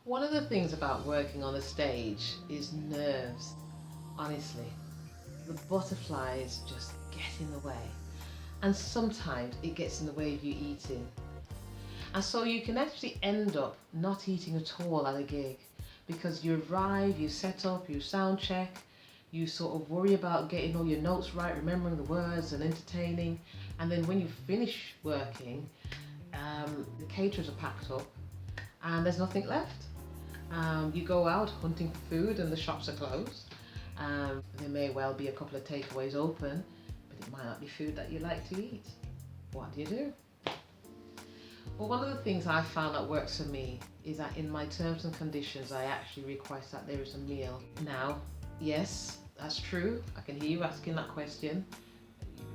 One of the things about working on a stage is nerves. Honestly, the butterflies just get in the way. And sometimes it gets in the way of you eating. And so you can actually end up not eating at all at a gig because you arrive, you set up, you sound check, you sort of worry about getting all your notes right, remembering the words and entertaining. And then when you finish working, the caterers are packed up and there's nothing left. You go out hunting for food and the shops are closed. There may well be a couple of takeaways open, but it might not be food that you like to eat. What do you do? Well, one of the things I found that works for me is that in my terms and conditions, I actually request that there is a meal. Now, yes, that's true. I can hear you asking that question.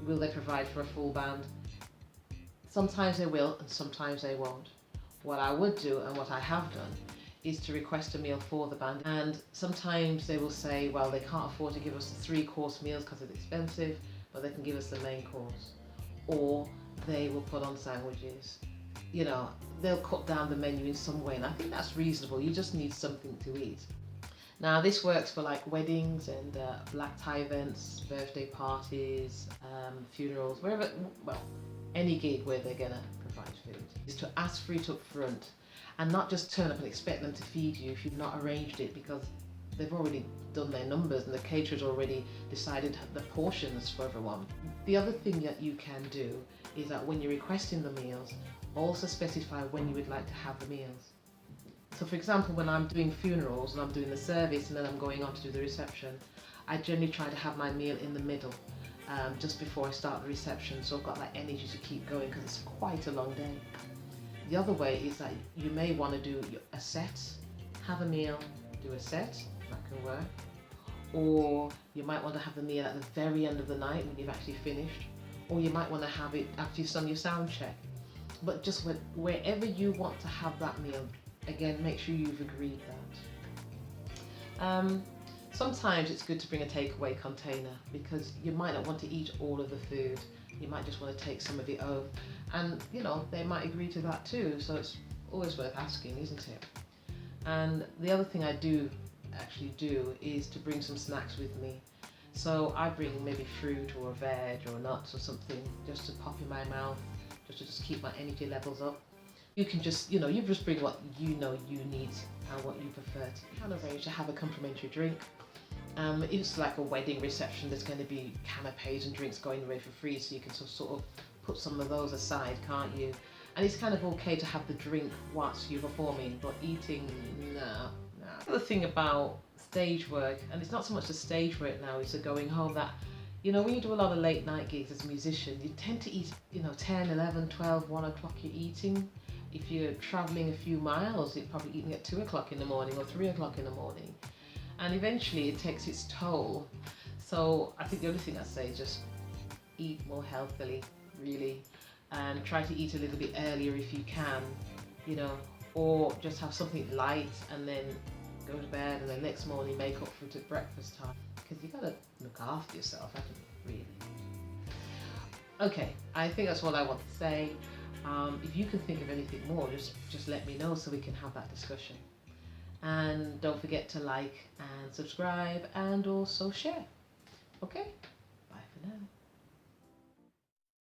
Will they provide for a full band? Sometimes they will and sometimes they won't. What I would do and what I have done is to request a meal for the band, and sometimes they will say, well, they can't afford to give us the 3-course meals because it's expensive, but they can give us the main course, or they will put on sandwiches. You know, they'll cut down the menu in some way, and I think that's reasonable. You just need something to eat. Now this works for like weddings and black tie events, birthday parties, funerals, wherever, well, any gig where they're gonna provide food, is to ask for it up front and not just turn up and expect them to feed you if you've not arranged it, because they've already done their numbers and the caterer's already decided the portions for everyone. The other thing that you can do is that when you're requesting the meals, also specify when you would like to have the meals. So for example, when I'm doing funerals and I'm doing the service and then I'm going on to do the reception, I generally try to have my meal in the middle, just before I start the reception, so I've got that energy to keep going because it's quite a long day. The other way is that you may want to do a set, have a meal, do a set, that can work. Or you might want to have the meal at the very end of the night when you've actually finished. Or you might want to have it after you've done your sound check. But just wherever you want to have that meal, again, make sure you've agreed that. Sometimes it's good to bring a takeaway container because you might not want to eat all of the food. You might just want to take some of it home. And, you know, they might agree to that too. So it's always worth asking, isn't it? And the other thing I actually do is to bring some snacks with me. So I bring maybe fruit or a veg or nuts or something just to pop in my mouth, just to keep my energy levels up. You can just, you just bring what you know you need and what you prefer to. You can arrange to have a complimentary drink. If it's like a wedding reception, there's going to be canapes and drinks going away for free, so you can sort of put some of those aside, can't you? And it's kind of okay to have the drink whilst you're performing, but eating, no. The other thing about stage work, and it's not so much the stage work now, it's the going home, that, when you do a lot of late night gigs as a musician, you tend to eat, 10, 11, 12, 1 o'clock you're eating. If you're travelling a few miles, you're probably eating at 2 o'clock in the morning or 3 o'clock in the morning. And eventually it takes its toll. So I think the only thing I say is just eat more healthily, really, and try to eat a little bit earlier if you can, or just have something light and then go to bed and then next morning make up for it at breakfast time, because you gotta look after yourself, haven't you, really? Okay, I think that's all I want to say. If you can think of anything more, just let me know so we can have that discussion. And don't forget to like and subscribe and also share. Okay, bye for now.